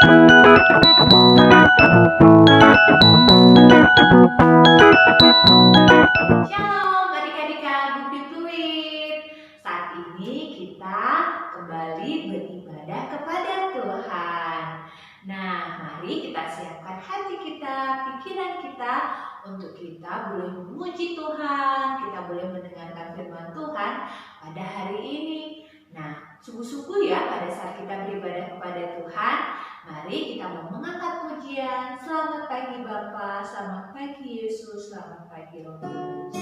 Shalom adik-adik Bukti Fluid. Saat ini kita kembali beribadah kepada Tuhan. Nah, mari kita siapkan hati kita, pikiran kita untuk kita boleh memuji Tuhan, kita boleh mendengarkan firman Tuhan pada hari ini. Nah, sungguh-sungguh ya pada saat kita beribadah kepada Tuhan, mari kita mau mengangkat pujian. Selamat pagi Bapa, selamat pagi Yesus, selamat pagi Roh Kudus.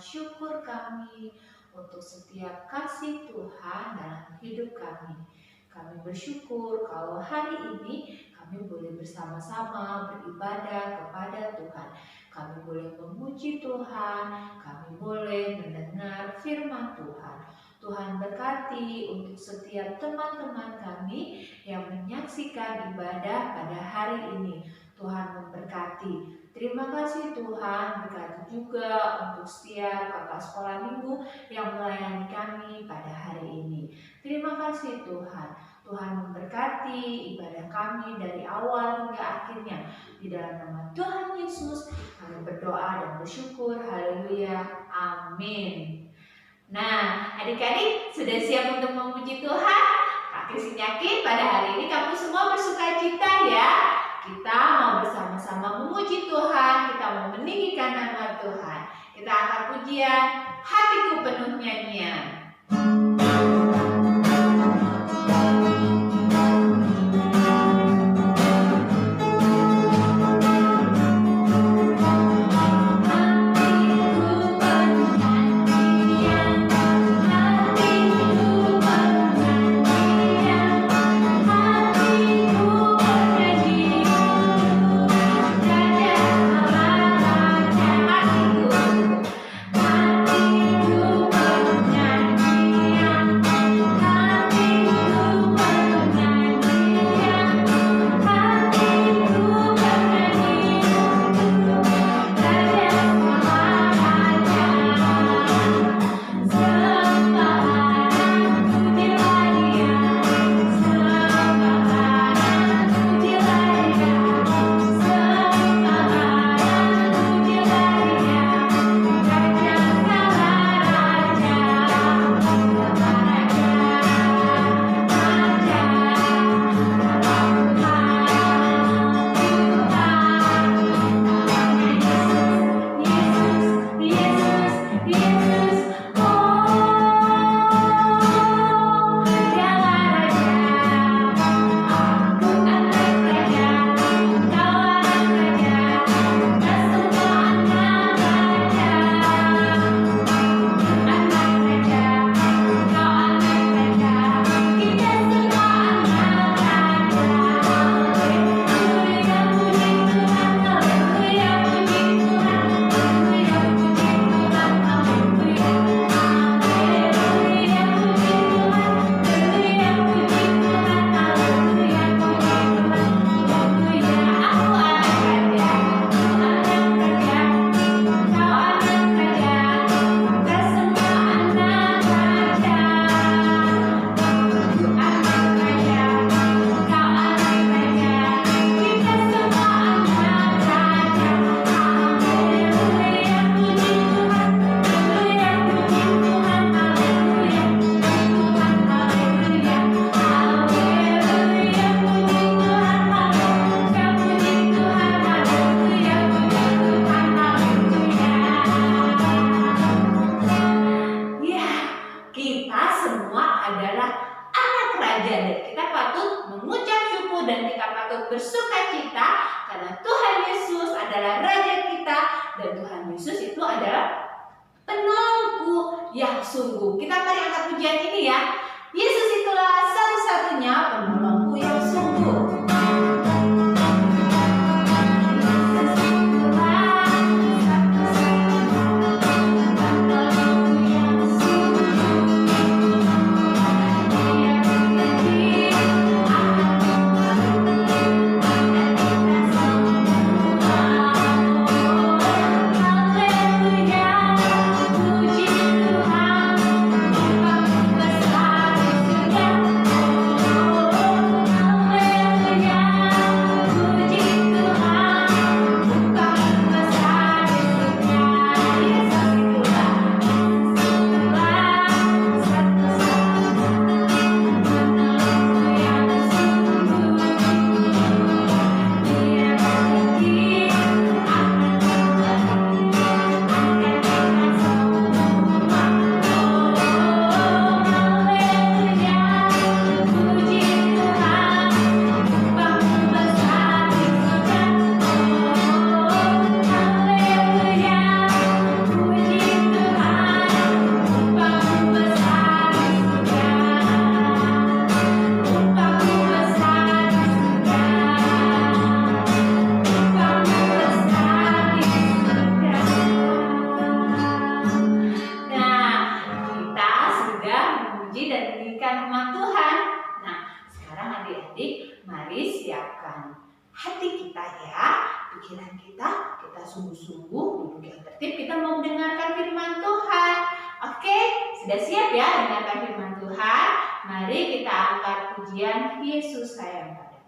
Syukur kami untuk setiap kasih Tuhan dalam hidup kami. Kami bersyukur kalau hari ini kami boleh bersama-sama beribadah kepada Tuhan. Kami boleh memuji Tuhan, kami boleh mendengar firman Tuhan. Tuhan berkati untuk setiap teman-teman kami yang menyaksikan ibadah pada hari ini. Tuhan memberkati. Terima kasih Tuhan, berkati juga untuk setiap kakak sekolah minggu yang melayani kami pada hari ini. Terima kasih Tuhan. Tuhan memberkati ibadah kami dari awal hingga akhirnya. Di dalam nama Tuhan Yesus kami berdoa dan bersyukur. Haleluya. Amin. Nah, adik-adik sudah siap untuk memuji Tuhan? Kak Krisin yakin pada hari ini kamu semua bersukacita ya. Kita mau bersama-sama memuji Tuhan, kita mau meninggikan nama Tuhan. Kita angkat pujian, hatiku penuh nyanyian. Hati dan kita patut bersuka cita karena Tuhan Yesus adalah Raja kita dan Tuhan Yesus itu adalah penolongku yang sungguh. Kita mari angkat pujian ini ya. Yesus itulah satu-satunya penolongku yang sungguh. Sungguh-sungguh duduk yang tertib, kita mau mendengarkan firman Tuhan. Oke, sudah siap ya dengarkan firman Tuhan? Mari kita angkat pujian Yesus sayang padamu.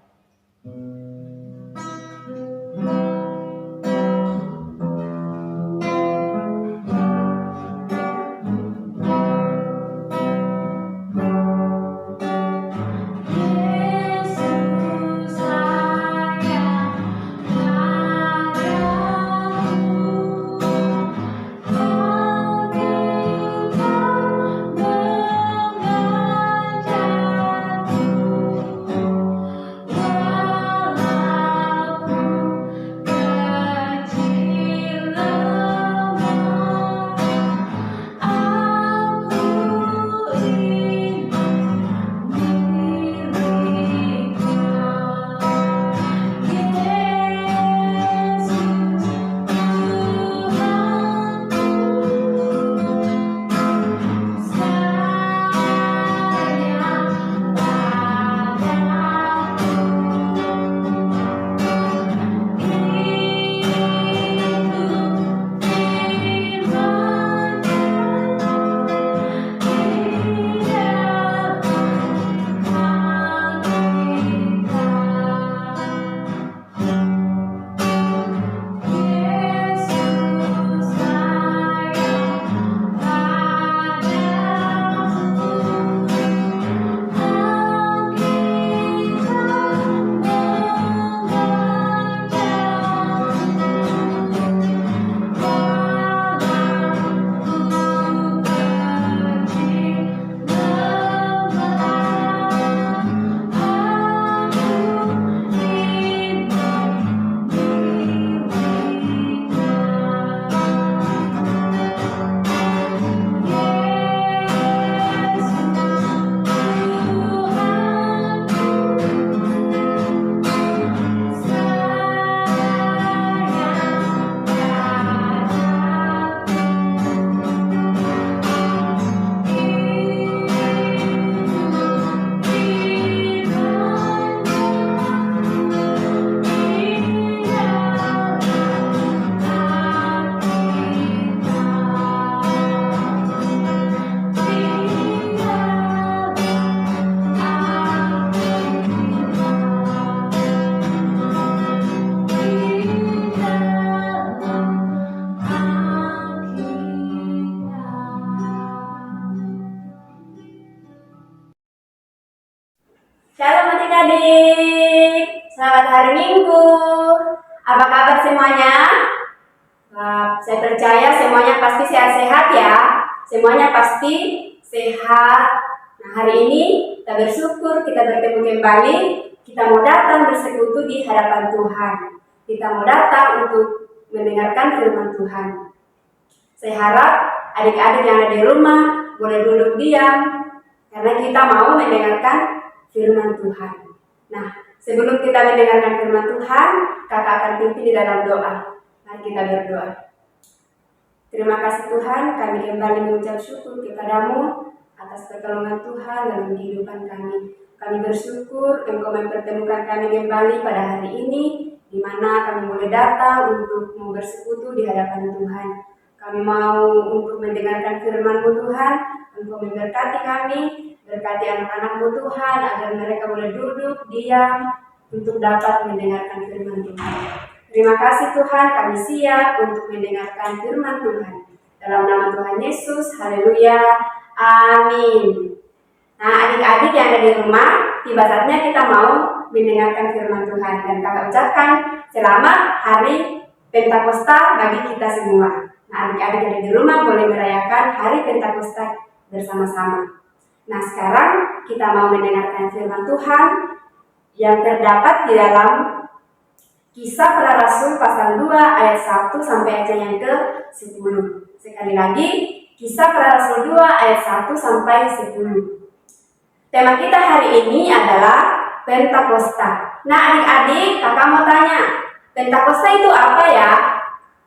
Shalom adik-adik, selamat hari Minggu. Apa kabar semuanya? Saya percaya semuanya pasti sehat-sehat ya. Semuanya pasti sehat. Nah, hari ini kita bersyukur kita bertemu kembali. Kita mau datang bersekutu di hadapan Tuhan. Kita mau datang untuk mendengarkan firman Tuhan. Saya harap adik-adik yang ada di rumah boleh duduk diam karena kita mau mendengarkan firman Tuhan. Nah, sebelum kita mendengarkan firman Tuhan, kakak akan pimpin di dalam doa. Mari kita berdoa. Terima kasih Tuhan, kami kembali mengucap syukur kepadamu atas pertolongan Tuhan dalam kehidupan kami. Kami bersyukur Engkau mempertemukan kami kembali pada hari ini, di mana kami boleh datang untuk bersekutu di hadapan Tuhan. Kami mau untuk mendengarkan firman-Mu Tuhan, Engkau memberkati kami, berkati anak-anak-Mu Tuhan, agar mereka boleh duduk, diam, untuk dapat mendengarkan firman Tuhan. Terima kasih Tuhan, kami siap untuk mendengarkan firman Tuhan. Dalam nama Tuhan Yesus, haleluya, amin. Nah, adik-adik yang ada di rumah, tiba saatnya kita mau mendengarkan firman Tuhan. Dan kakak ucapkan selamat hari Pentakosta bagi kita semua. Nah, adik-adik yang ada di rumah boleh merayakan hari Pentakosta bersama-sama. Nah, sekarang kita mau mendengarkan firman Tuhan yang terdapat di dalam Kisah Para Rasul pasal 2 ayat 1 sampai ayat yang ke-10. Sekali lagi, Kisah Para Rasul 2 ayat 1 sampai 10. Tema kita hari ini adalah Pentakosta. Nah, adik-adik, kakak mau tanya, Pentakosta itu apa ya?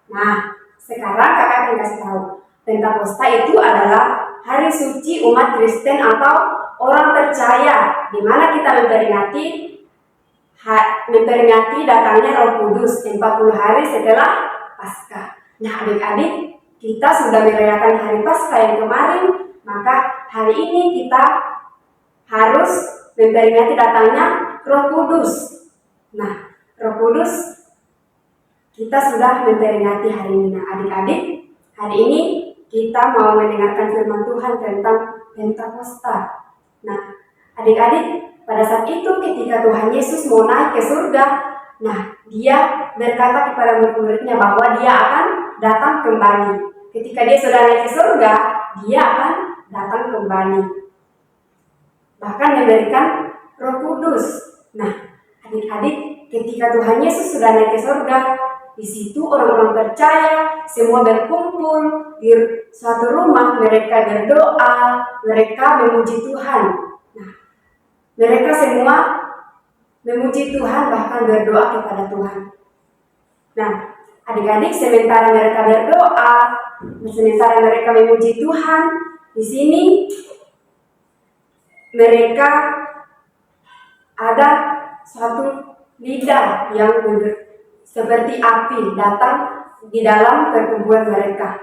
Nah, sekarang kakak akan kasih tahu. Pentakosta itu adalah hari suci umat Kristen atau orang percaya, di mana kita memperingati datangnya Roh Kudus 40 hari setelah Paskah. Nah, adik-adik, kita sudah merayakan hari Paskah yang kemarin, maka hari ini kita harus memperingati datangnya Roh Kudus. Nah, Roh Kudus kita sudah memperingati hari ini. Nah, adik-adik, hari ini kita mau mendengarkan firman Tuhan tentang Pentakosta. Nah, adik-adik, pada saat itu ketika Tuhan Yesus mau naik ke surga, nah, dia berkata kepada murid-muridnya bahwa dia akan datang kembali. Ketika dia sudah naik ke surga, dia akan datang kembali, bahkan memberikan Roh Kudus. Nah, adik-adik, ketika Tuhan Yesus sudah naik ke surga, di situ orang-orang percaya semua berkumpul di suatu rumah, mereka berdoa, mereka memuji Tuhan. Nah, mereka semua memuji Tuhan, bahkan berdoa kepada Tuhan. Nah, adik-adik, sementara mereka berdoa, sementara mereka memuji Tuhan, di sini mereka ada suatu lidah yang seperti api datang di dalam perkumpulan mereka.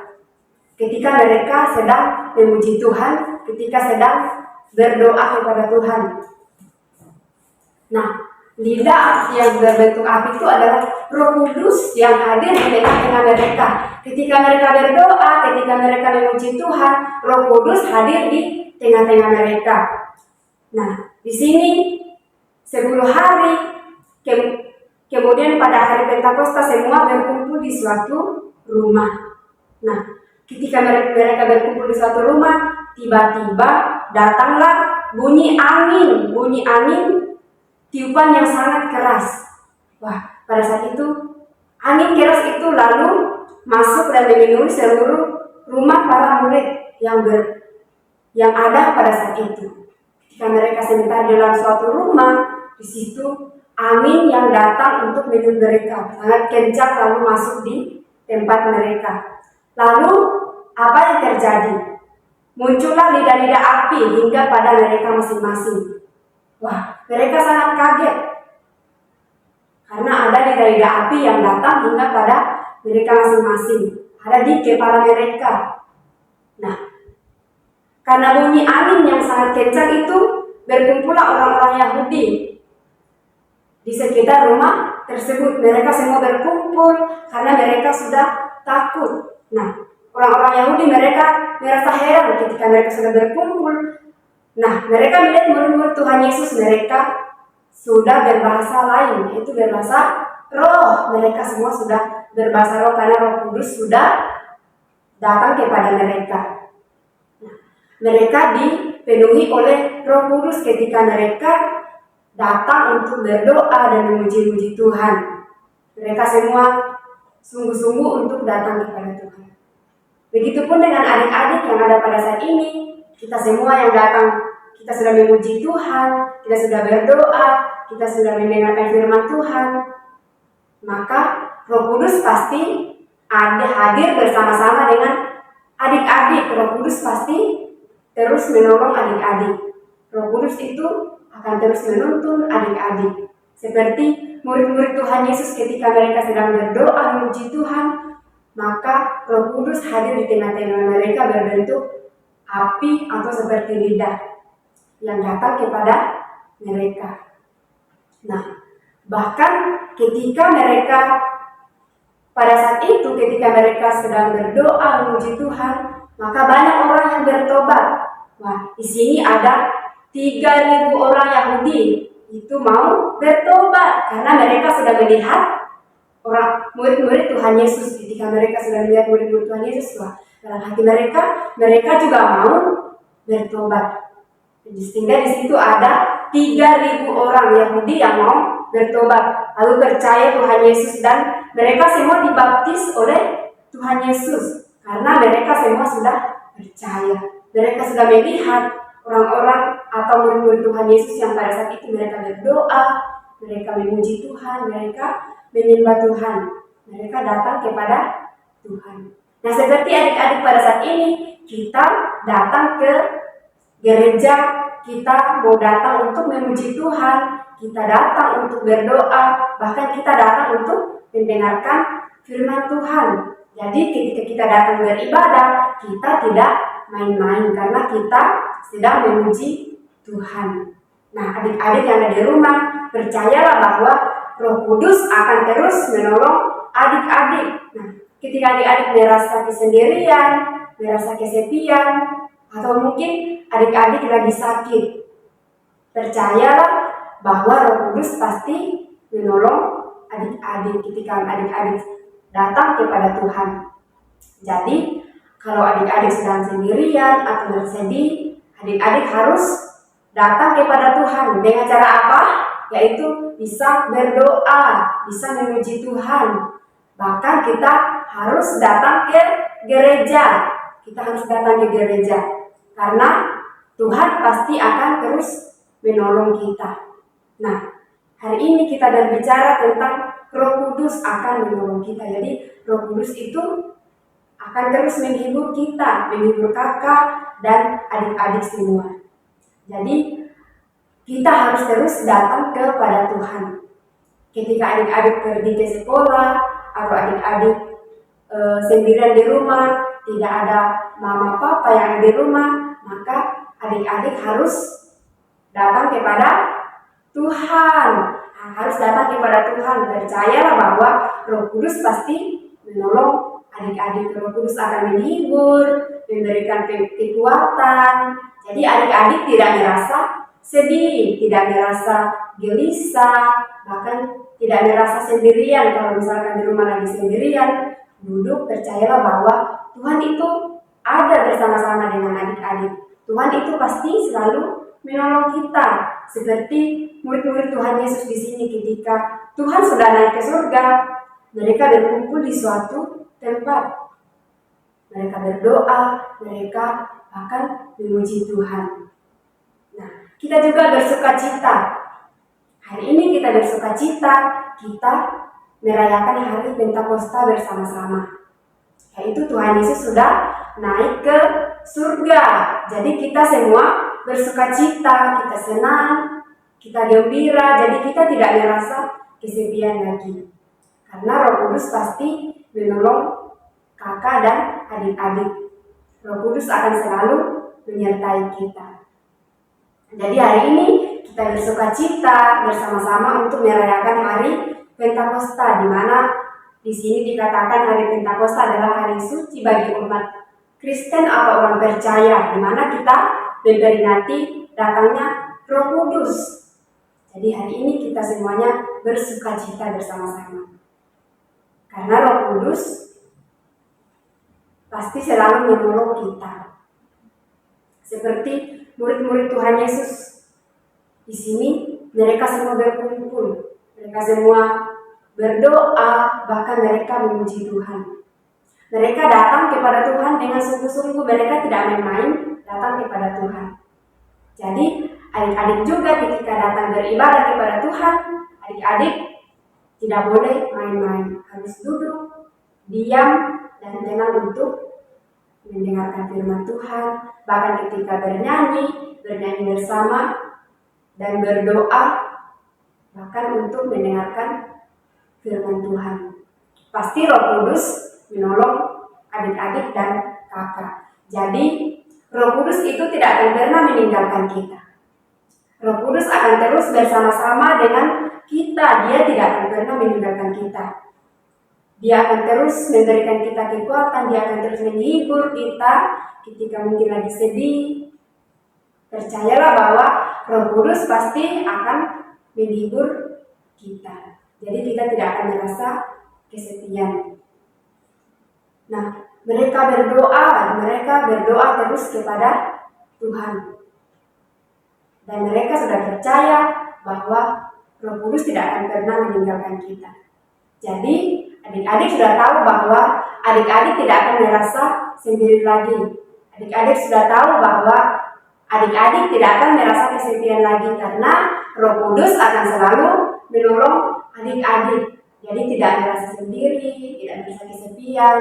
Ketika mereka sedang memuji Tuhan, ketika sedang berdoa kepada Tuhan. Nah, lidah yang berbentuk api itu adalah Roh Kudus yang hadir di tengah-tengah mereka. Ketika mereka berdoa, ketika mereka memuji Tuhan, Roh Kudus hadir di tengah-tengah mereka. Nah, di sini 10 hari kemudian pada hari Pentakosta semua berkumpul di suatu rumah. Nah, ketika mereka berkumpul di suatu rumah, tiba-tiba datanglah bunyi angin, tiupan yang sangat keras. Wah, pada saat itu angin keras itu lalu masuk dan memenuhi seluruh rumah para murid yang ada pada saat itu. Ketika mereka sebentar dalam suatu rumah, di situ angin yang datang untuk minum mereka sangat kencang lalu masuk di tempat mereka. Lalu apa yang terjadi? Muncullah lidah-lidah api hingga pada mereka masing-masing. Wah, mereka sangat kaget karena ada lidah-lidah api yang datang hingga pada mereka masing-masing, ada di kepala mereka. Nah, karena bunyi angin yang sangat kencang itu, berkumpullah orang-orang Yahudi di sekitar rumah tersebut. Mereka semua berkumpul karena mereka sudah takut. Nah, orang-orang Yahudi mereka merasa heran ketika mereka sudah berkumpul. Nah, mereka melihat murid-murid Tuhan Yesus, mereka sudah berbahasa lain, yaitu berbahasa roh. Mereka semua sudah berbahasa roh karena Roh Kudus sudah datang kepada mereka. Nah, mereka dipenuhi oleh Roh Kudus ketika mereka datang untuk berdoa dan memuji-muji Tuhan. Mereka semua sungguh-sungguh untuk datang kepada Tuhan. Begitupun dengan adik-adik yang ada pada saat ini, kita semua yang datang, kita sudah memuji Tuhan, kita sudah berdoa, kita sudah mendengarkan firman Tuhan, maka Roh Kudus pasti ada hadir bersama-sama dengan adik-adik. Roh Kudus pasti terus menolong adik-adik. Roh Kudus itu akan terus menuntun adik-adik. Seperti murid-murid Tuhan Yesus ketika mereka sedang berdoa memuji Tuhan, maka Roh Kudus hadir di tengah-tengah mereka berbentuk api atau seperti lidah yang datang kepada mereka. Nah, bahkan ketika mereka pada saat itu, ketika mereka sedang berdoa memuji Tuhan, maka banyak orang yang bertobat. Wah, di sini ada 3.000 orang Yahudi itu mau bertobat karena mereka sudah melihat orang murid-murid Tuhan Yesus. Ketika mereka sudah melihat murid-murid Tuhan Yesus, wah, dalam hati mereka juga mau bertobat. Sehingga di situ ada 3.000 orang Yahudi yang mau bertobat, lalu percaya Tuhan Yesus, dan mereka semua dibaptis oleh Tuhan Yesus karena mereka semua sudah percaya. Mereka sudah melihat orang-orang atau murid-murid Tuhan Yesus yang pada saat itu mereka berdoa, mereka memuji Tuhan, mereka menyembah Tuhan, mereka datang kepada Tuhan. Nah, seperti adik-adik pada saat ini, kita datang ke gereja, kita mau datang untuk memuji Tuhan, kita datang untuk berdoa, bahkan kita datang untuk mendengarkan firman Tuhan. Jadi ketika kita datang beribadah, kita tidak main-main karena kita sedang memuji Tuhan. Nah, adik-adik yang ada di rumah, percayalah bahwa Roh Kudus akan terus menolong adik-adik. Nah, ketika adik-adik merasa kesendirian, merasa kesepian, atau mungkin adik-adik lagi sakit, percayalah bahwa Roh Kudus pasti menolong adik-adik ketika adik-adik datang kepada Tuhan. Jadi, kalau adik-adik sedang sendirian atau bersedih, adik-adik harus datang kepada Tuhan. Dengan cara apa? Yaitu bisa berdoa, bisa memuji Tuhan. Bahkan kita harus datang ke gereja. Kita harus datang ke gereja. Karena Tuhan pasti akan terus menolong kita. Nah, hari ini kita berbicara tentang Roh Kudus akan menolong kita. Jadi, Roh Kudus itu akan terus menghibur kita, menghibur kakak dan adik-adik semua. Jadi, kita harus terus datang kepada Tuhan. Ketika adik-adik pergi ke sekolah, atau adik-adik sendirian di rumah, tidak ada mama papa yang di rumah, maka adik-adik harus datang kepada Tuhan. Harus datang kepada Tuhan. Percayalah bahwa Roh Kudus pasti menolong adik-adik. Roh Kudus akan menghibur, memberikan kekuatan. Jadi adik-adik tidak merasa sedih, tidak merasa gelisah, bahkan tidak merasa sendirian. Kalau misalkan di rumah lagi sendirian, duduk, percayalah bahwa Tuhan itu ada bersama-sama dengan adik-adik. Tuhan itu pasti selalu menolong kita. Seperti murid-murid Tuhan Yesus di sini, ketika Tuhan sudah naik ke surga, mereka berkumpul di suatu tempat. Mereka berdoa, mereka akan memuji Tuhan. Nah, kita juga bersuka cita. Hari ini kita bersuka cita, kita merayakan hari Pentakosta bersama-sama. Yaitu Tuhan Yesus sudah naik ke surga. Jadi kita semua bersuka cita, kita senang, kita gembira. Jadi kita tidak merasa kesepian lagi. Karena Roh Kudus pasti menolong kakak dan adik-adik. Roh Kudus akan selalu menyertai kita. Jadi hari ini kita bersuka cita bersama-sama untuk merayakan hari Pentakosta, di mana di sini dikatakan hari Pentakosta adalah hari suci bagi umat Kristen atau orang percaya, di mana kita memperingati datangnya Roh Kudus. Jadi hari ini kita semuanya bersuka cita bersama-sama. Karena Roh Kudus pasti selalu menolong kita. Seperti murid-murid Tuhan Yesus di sini, mereka semua berkumpul, mereka semua berdoa, bahkan mereka memuji Tuhan. Mereka datang kepada Tuhan dengan sungguh-sungguh, mereka tidak main-main datang kepada Tuhan. Jadi adik-adik juga ketika datang beribadah kepada Tuhan, adik-adik tidak boleh main-main, harus duduk, diam, dan tenang untuk mendengarkan firman Tuhan. Bahkan ketika bernyanyi bersama, dan berdoa, bahkan untuk mendengarkan firman Tuhan. Pasti Roh Kudus menolong adik-adik dan kakak. Jadi Roh Kudus itu tidak akan pernah meninggalkan kita. Roh Kudus akan terus bersama-sama dengan kita. Dia tidak akan pernah meninggalkan kita. Dia akan terus memberikan kita kekuatan. Dia akan terus menghibur kita ketika mungkin lagi sedih. Percayalah bahwa Roh Kudus pasti akan menghibur kita. Jadi kita tidak akan merasa kesepian. Nah, mereka berdoa terus kepada Tuhan. Dan mereka sudah percaya bahwa Roh Kudus tidak akan pernah meninggalkan kita. Jadi, adik-adik sudah tahu bahwa adik-adik tidak akan merasa sendiri lagi. Adik-adik sudah tahu bahwa adik-adik tidak akan merasa kesepian lagi karena Roh Kudus akan selalu menolong adik-adik. Jadi tidak merasa sendiri, tidak merasa kesepian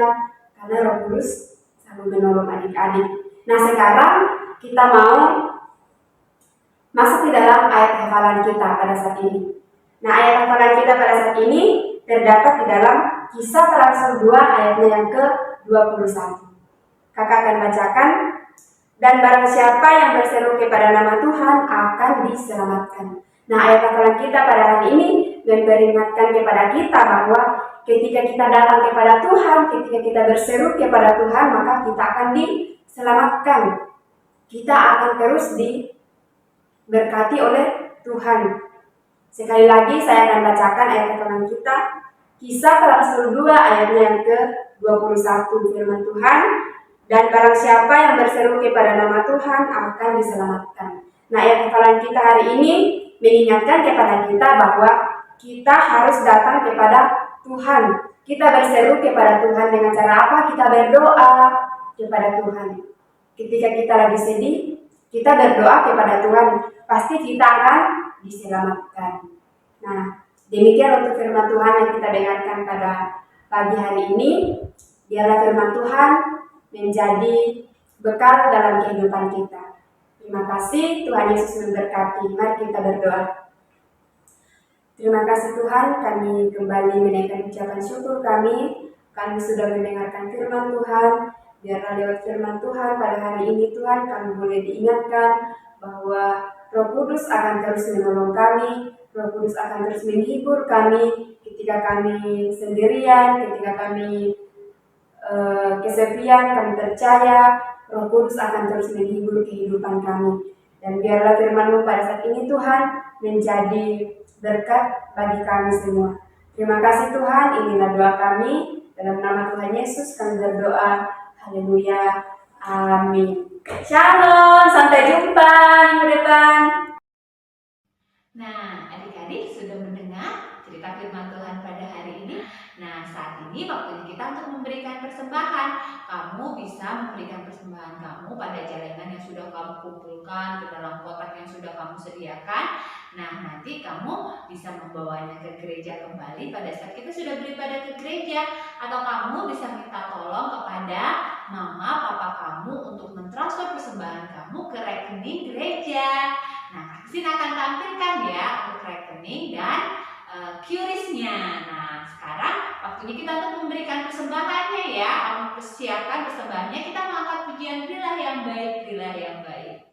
karena Roh Kudus selalu menolong adik-adik. Nah, sekarang kita mau masuk di dalam ayat hafalan kita pada saat ini. Nah, ayat hafalan kita pada saat ini terdapat di dalam Kisah Rasul 2 ayatnya yang ke-21. Kakak akan bacakan. Dan barang siapa yang berseru kepada nama Tuhan akan diselamatkan. Nah, ayat hafalan kita pada hari ini memperingatkan kepada kita bahwa ketika kita datang kepada Tuhan, ketika kita berseru kepada Tuhan, maka kita akan diselamatkan. Kita akan terus diberkati oleh Tuhan. Sekali lagi saya akan bacakan ayat hafalan kita. Kisah Rasul 2 ayatnya yang ke-21, firman Tuhan. Dan barang siapa yang berseru kepada nama Tuhan akan diselamatkan. Nah, ayat hafalan kita hari ini mengingatkan kepada kita bahwa kita harus datang kepada Tuhan. Kita berseru kepada Tuhan dengan cara apa? Kita berdoa kepada Tuhan. Ketika kita lagi sedih, kita berdoa kepada Tuhan. Pasti kita akan diselamatkan. Nah, demikian untuk firman Tuhan yang kita dengarkan pada pagi hari ini. Biarlah firman Tuhan menjadi bekal dalam kehidupan kita. Terima kasih, Tuhan Yesus memberkati. Mari kita berdoa. Terima kasih Tuhan, kami kembali menaikkan ucapan syukur kami. Kami sudah mendengarkan firman Tuhan. Biarlah lewat firman Tuhan pada hari ini Tuhan, kami boleh diingatkan bahwa Roh Kudus akan terus menolong kami. Roh Kudus akan terus menghibur kami ketika kami sendirian, ketika kami kesepian. Kami percaya Roh Kudus akan terus menghibur kehidupan kami. Dan biarlah firman-Mu pada saat ini Tuhan menjadi berkat bagi kami semua. Terima kasih Tuhan, inilah doa kami. Dalam nama Tuhan Yesus kami berdoa. Haleluya. Amin. Shalom, sampai jumpa minggu depan. Nah, adik-adik sudah mendengar cerita firman Tuhan pada hari ini. Nah, saat ini waktunya kita untuk memberikan persembahan. Kamu bisa memberikan persembahan kamu pada jalanan yang sudah kamu kumpulkan, ke dalam kotak yang sudah kamu sediakan. Nah, nanti kamu bisa membawanya ke gereja kembali pada saat kita sudah beribadah ke gereja. Atau kamu bisa minta tolong kepada mama, papa kamu untuk mentransfer persembahan kamu ke rekening gereja. Nah, Christine akan tampilkan ya untuk rekening dan QRIS-nya. Nah, sekarang waktunya kita untuk memberikan persembahannya ya. Kamu persiapkan persembahannya. Kita mengangkat pujian Berilah yang baik, berilah yang baik.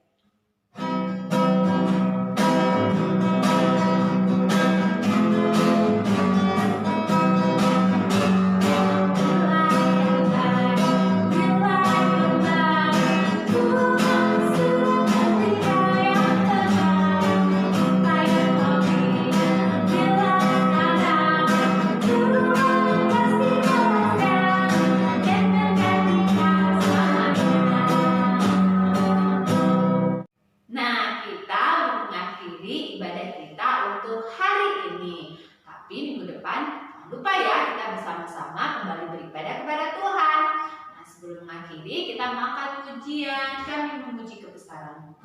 bersama-sama kembali beribadah kepada Tuhan. Nah, sebelum mengakhiri, kita mengangkat pujian, kami memuji kebesaran-Mu.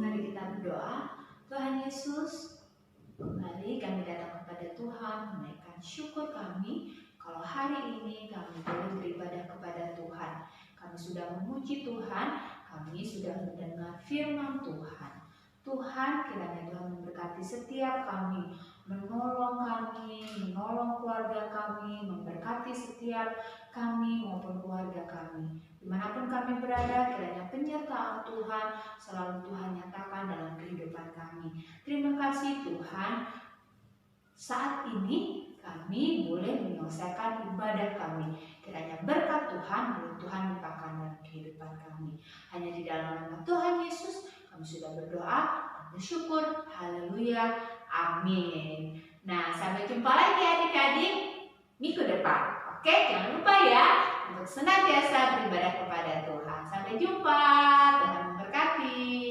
Mari kita berdoa. Tuhan Yesus, kembali kami datang kepada Tuhan, menaikkan syukur kami kalau hari ini kami boleh beribadah kepada Tuhan. Kami sudah memuji Tuhan, kami sudah mendengar firman Tuhan. Tuhan, kiranya Tuhan memberkati setiap kami, menolong kami, menolong keluarga kami, memberkati setiap kami maupun keluarga kami. Dimanapun kami berada, kiranya penyertaan Tuhan selalu Tuhan nyatakan dalam kehidupan kami. Terima kasih Tuhan, saat ini kami boleh menyelesaikan ibadah kami. Kiranya berkat Tuhan, boleh Tuhan limpahkan dalam kehidupan kami. Hanya di dalam nama Tuhan Yesus, kami sudah berdoa dan bersyukur. Haleluya, amin. Nah, sampai jumpa lagi adik-adik minggu depan. Oke, jangan lupa ya untuk senantiasa beribadah kepada Tuhan. Sampai jumpa, Tuhan memberkati.